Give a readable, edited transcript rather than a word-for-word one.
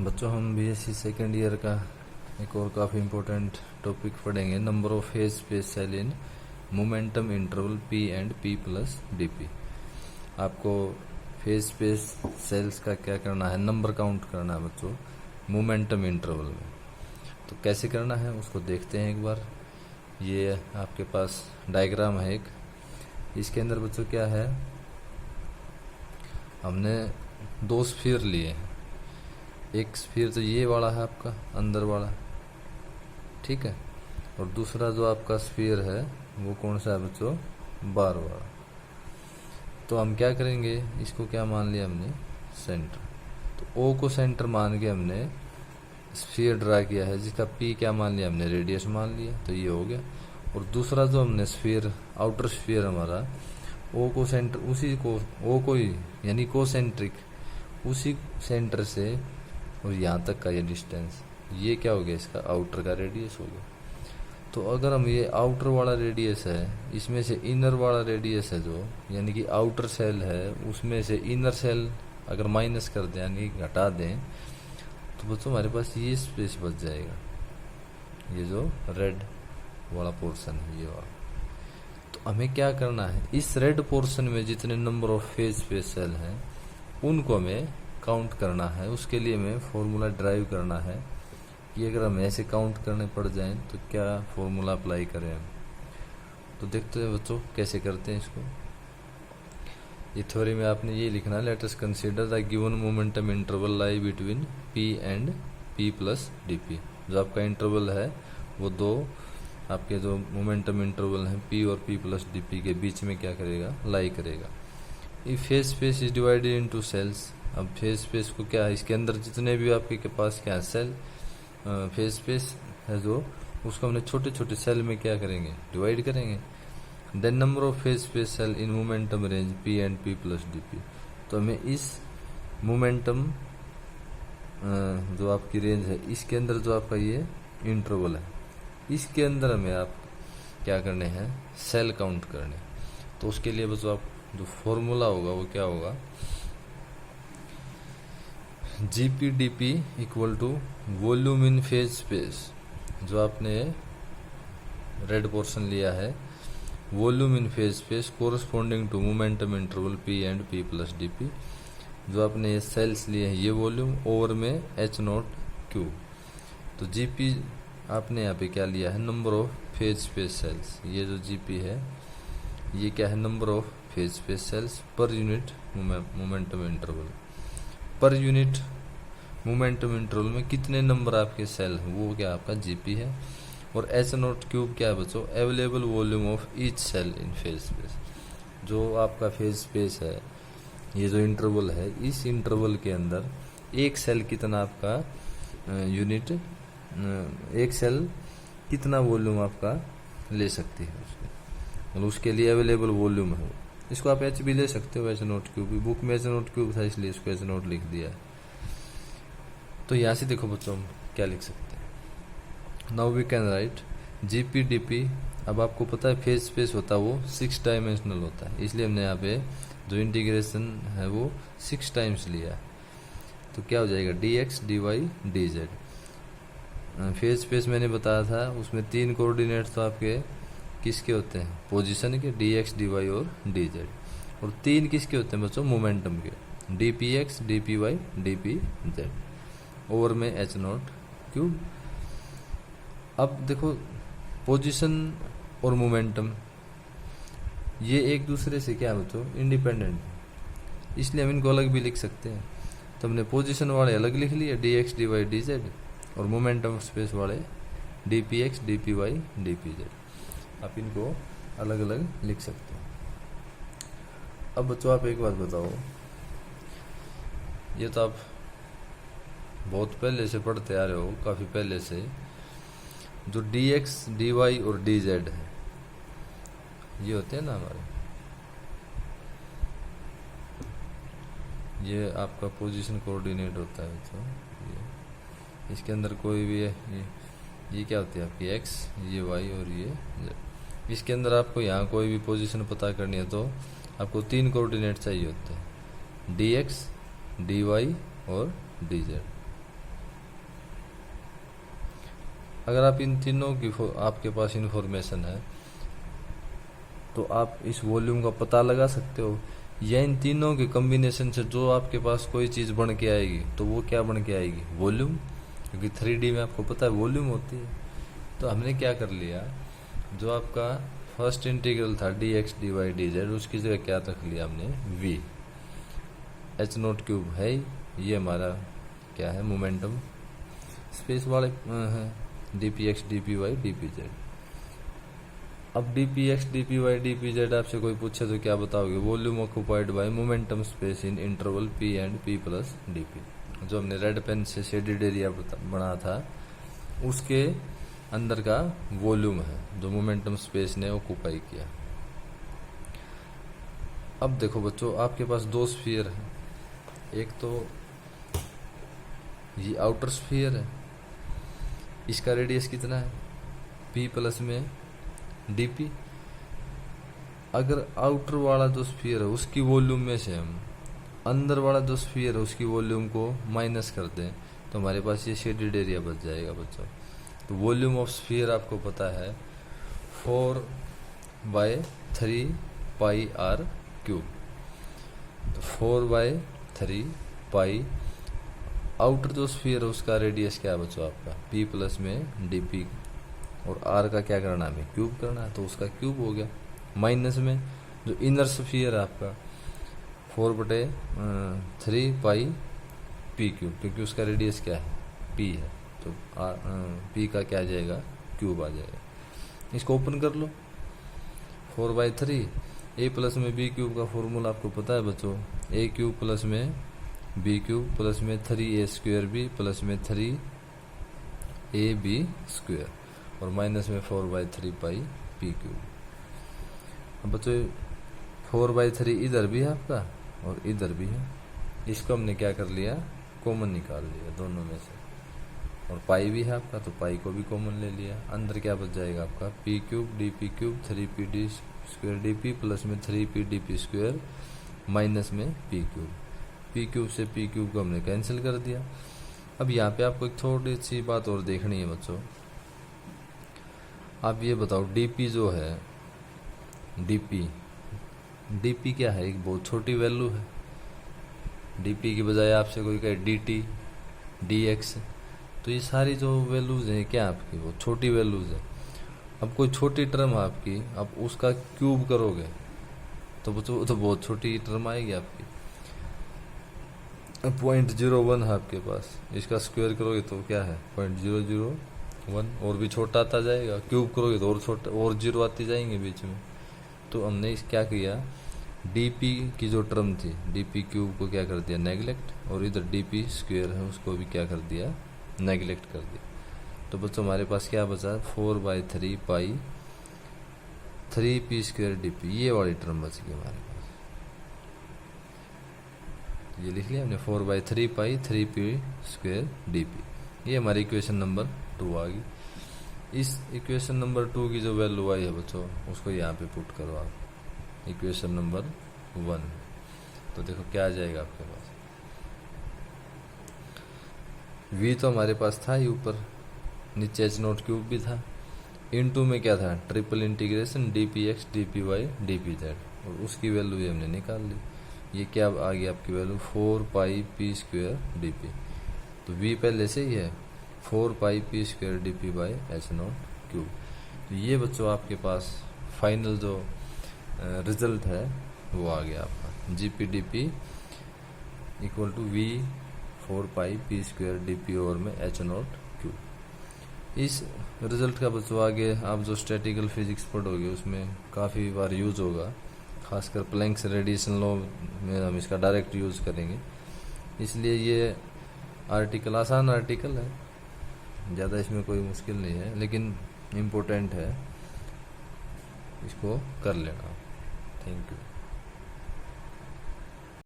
बच्चों हम BSc second year का एक और काफ़ी इम्पोर्टेंट टॉपिक पढ़ेंगे, number of phase space cell in momentum interval P and P plus dP. आपको फेज स्पेस सेल्स का क्या करना है, नंबर काउंट करना है बच्चों मोमेंटम इंटरवल में। तो कैसे करना है उसको देखते हैं एक बार। ये आपके पास डायग्राम है एक, इसके अंदर बच्चों क्या है, हमने दो स्फीयर लिए हैं। एक स्फीयर तो ये वाला है आपका अंदर वाला, ठीक है, और दूसरा जो आपका स्फीयर है वो कौन सा है बच्चों, बार वाला। तो हम क्या करेंगे, इसको क्या मान लिया हमने, सेंटर। तो ओ को सेंटर मान के हमने स्फीयर ड्रा किया है, जिसका पी क्या मान लिया हमने, रेडियस मान लिया, तो ये हो गया। और दूसरा जो हमने स्फीयर, आउटर स्फीयर हमारा, ओ को सेंटर, उसी को ओ को ही यानी कोसेंट्रिक, उसी सेंटर से और यहाँ तक का ये डिस्टेंस, ये क्या हो गया, इसका आउटर का रेडियस हो गया। तो अगर हम ये आउटर वाला रेडियस है, इसमें से इनर वाला रेडियस है जो, यानी कि आउटर सेल है, उसमें से इनर सेल अगर माइनस कर दें यानी घटा दें, तो बच्चों हमारे पास ये स्पेस बच जाएगा, ये जो रेड वाला पोर्शन है ये वाला। तो हमें क्या करना है, इस रेड पोर्शन में जितने number of phase space cell हैं उनको हमें काउंट करना है। उसके लिए हमें फॉर्मूला ड्राइव करना है कि अगर हम ऐसे काउंट करने पड़ जाएं तो क्या फॉर्मूला अप्लाई करें हम। तो देखते हैं बच्चों कैसे करते हैं इसको। ये थ्योरी में आपने ये लिखना है, let us consider the given momentum interval lie between p and P plus dp. जो आपका इंटरवल है वो दो आपके जो मोमेंटम इंटरवल हैं पी और पी प्लस डीपी के बीच में क्या करेगा, लाई करेगा। If phase space is divided into cells, अब फेज स्पेस को क्या है, इसके अंदर जितने भी आपके के पास क्या है सेल, फेज स्पेस है जो, उसको हमने छोटे छोटे सेल में क्या करेंगे, डिवाइड करेंगे। Then number of phase space cell in momentum range p and P plus dp. तो हमें इस मोमेंटम जो आपकी रेंज है, इसके अंदर जो आपका ये इंटरवल है, इसके अंदर हमें आप क्या करने हैं, सेल काउंट करने। तो उसके लिए बस आप जो फॉर्मूला होगा वो क्या होगा, GPDP equal to volume in phase space. जो आपने रेड पोर्शन लिया है, volume in phase space corresponding to momentum interval P and P plus DP। जो आपने ये सेल्स लिए हैं ये वॉल्यूम, ओवर में H0Q। तो GP आपने यहाँ पे क्या लिया है, number of phase space cells. ये जो GP है ये क्या है, number of phase space cells per unit momentum interval. Per unit momentum interval में कितने नंबर आपके सेल हैं वो क्या आपका GP है। और H0Q क्या है बच्चों, available volume of each cell in phase space. जो आपका फेज स्पेस है, ये जो इंटरवल है, इस इंटरवल के अंदर एक सेल कितना आपका यूनिट, एक सेल कितना वॉल्यूम आपका ले सकती है उसके, मतलब उसके लिए अवेलेबल वॉल्यूम है। इसको आप H भी ले सकते हो, H0Q भी, बुक में H0Q था इसलिए इसको H0 लिख दिया है। तो यहाँ से देखो बच्चों हम क्या लिख सकते हैं, now we can write GPDP। अब आपको पता है फेज स्पेस होता है वो 6 डायमेंशनल होता है, इसलिए हमने यहाँ पे जो इंटीग्रेशन है वो 6 टाइम्स लिया है। तो क्या हो जाएगा, dx dy dz। Phase space मैंने बताया था उसमें 3 कोऑर्डिनेट तो आपके किसके होते हैं, पोजीशन के, dx dy और dz। और 3 किसके होते हैं बच्चों, मोमेंटम के, dpx dpy dpz, ओवर में H0Q। अब देखो पोजीशन और मोमेंटम ये एक दूसरे से क्या बच्चों, इंडिपेंडेंट, इसलिए हम इनको अलग भी लिख सकते हैं। तो हमने पोजीशन वाले अलग लिख लिए dx dy dz, और मोमेंटम स्पेस वाले dpx dpy dpz। आप इनको अलग अलग लिख सकते हो। अब बच्चों आप एक बात बताओ, ये तो आप बहुत पहले से पढ़ते आ रहे हो, काफ़ी पहले से, जो dx dy और dz है ये होते हैं ना हमारे, ये आपका पोजीशन कोऑर्डिनेट होता है। तो ये इसके अंदर कोई भी है, ये क्या होती है आपकी x, ये y और ये z। इसके अंदर आपको यहाँ कोई भी पोजीशन पता करनी है तो आपको 3 कोऑर्डिनेट चाहिए होते हैं, dx dy और dz। अगर आप इन तीनों की आपके पास इंफॉर्मेशन है तो आप इस वॉल्यूम का पता लगा सकते हो, या इन तीनों के कॉम्बिनेशन से जो आपके पास कोई चीज़ बन के आएगी तो वो क्या बन के आएगी, वॉल्यूम, क्योंकि 3D में आपको पता है वॉल्यूम होती है। तो हमने क्या कर लिया, जो आपका फर्स्ट इंटीग्रल था dx dy dz, उसकी जगह क्या रख लिया हमने, v, h नोट क्यूब है, ये हमारा क्या है, मोमेंटम स्पेस वाले है, dpx dpy dpz। अब dpx dpy dpz आपसे कोई पूछे तो क्या बताओगे, volume occupied by momentum space in interval p and p plus dp। जो हमने रेड पेन से शेडेड एरिया बना था उसके अंदर का वॉल्यूम है जो मोमेंटम स्पेस ने ऑक्युपाई किया। अब देखो बच्चों, आपके पास दो स्फीयर है, एक तो ये आउटर स्फीयर है, इसका रेडियस कितना है, p प्लस में dp। अगर आउटर वाला जो स्फीयर है उसकी वॉल्यूम में से हम अंदर वाला जो स्फीयर है उसकी वॉल्यूम को माइनस कर दें तो हमारे पास ये शेडेड एरिया बच जाएगा बच्चों। तो वॉल्यूम ऑफ स्फीयर आपको पता है 4/3 पाई आर क्यूब। तो 4/3 पाई, आउटर जो स्फीयर है उसका रेडियस क्या है बच्चों आपका, p प्लस में dp, और r का क्या करना है, हमें क्यूब करना है, तो उसका क्यूब हो गया। माइनस में जो इनर स्फीयर है आपका 4/3 पाई p क्यूब, क्योंकि उसका रेडियस क्या है, p है, तो p का क्या आ जाएगा, क्यूब आ जाएगा। इसको ओपन कर लो, 4/3 a प्लस में b क्यूब का फॉर्मूला आपको पता है बच्चों, a क्यूब प्लस में b क्यूब प्लस में 3a स्क्वायर b प्लस में 3ab स्क्वायर, और माइनस में 4/3 पाई p क्यूब। अब बच्चों 4/3 इधर भी है आपका और इधर भी है, इसको हमने क्या कर लिया, कॉमन निकाल लिया दोनों में से, और पाई भी है आपका तो पाई को भी कॉमन ले लिया। अंदर क्या बच जाएगा आपका, p cube dp cube 3pd square dp plus में 3p dp स्क्वायर माइनस में p क्यूब। p क्यूब से p क्यूब को हमने कैंसिल कर दिया। अब यहाँ पे आपको एक थोड़ी सी बात और देखनी है बच्चों, आप ये बताओ dp जो है, dp क्या है, एक बहुत छोटी वैल्यू है। dp की बजाय आपसे कोई कहे dt dx, तो ये सारी जो वैल्यूज हैं क्या आपकी, वो छोटी वैल्यूज है। अब कोई छोटी टर्म आपकी, आप उसका क्यूब करोगे तो वो तो बहुत छोटी टर्म आएगी आपकी। 0.01 है आपके पास, इसका स्क्वायर करोगे तो क्या है 0.001, और भी छोटा आता जाएगा, क्यूब करोगे तो और छोटा, और जीरो आती जाएंगे बीच में। तो हमने क्या किया, dp की जो टर्म थी dp क्यूब को क्या कर दिया, नेगलेक्ट, और इधर dp स्क्वायर है उसको भी क्या कर दिया, नेगलेक्ट कर दिया। तो बच्चों हमारे पास क्या बचा, 4/3 पाई 3p स्क्वायर dp, ये वाली टर्म बच गई हमारे पास। ये लिख लिया हमने 4/3 पाई 3p स्क्वायर dp, ये हमारी इक्वेशन नंबर 2 आ गई। इस इक्वेशन नंबर 2 की जो वैल्यू आई है बच्चों उसको यहाँ पे पुट करो आप, इक्वेशन नंबर 1। तो देखो क्या आ जाएगा आपके पास, v तो हमारे पास था ही ऊपर, नीचे h नोट क्यूब भी था, इनटू में क्या था, triple integration dpx dpy dpz, और उसकी वैल्यू ये हमने निकाल ली। ये क्या आ गई आपकी value, 4 pi p square dp। तो v पहले से ही है 4 pi p square dp by h nought cube. तो ये बच्चों आपके पास फाइनल जो रिजल्ट है वो आ गया आपका, GPDP equal to v 4 pi p square dp over में h नोट क्यूब। इस रिजल्ट का बच्चों आगे आप जो स्टैटिकल फिजिक्स पढ़ोगे उसमें काफ़ी बार यूज होगा, खासकर प्लैंक्स रेडिएशन लॉ में हम इसका डायरेक्ट यूज़ करेंगे। इसलिए ये आर्टिकल आसान आर्टिकल है, ज़्यादा इसमें कोई मुश्किल नहीं है, लेकिन इम्पोर्टेंट है, इसको कर लेना। Thank you.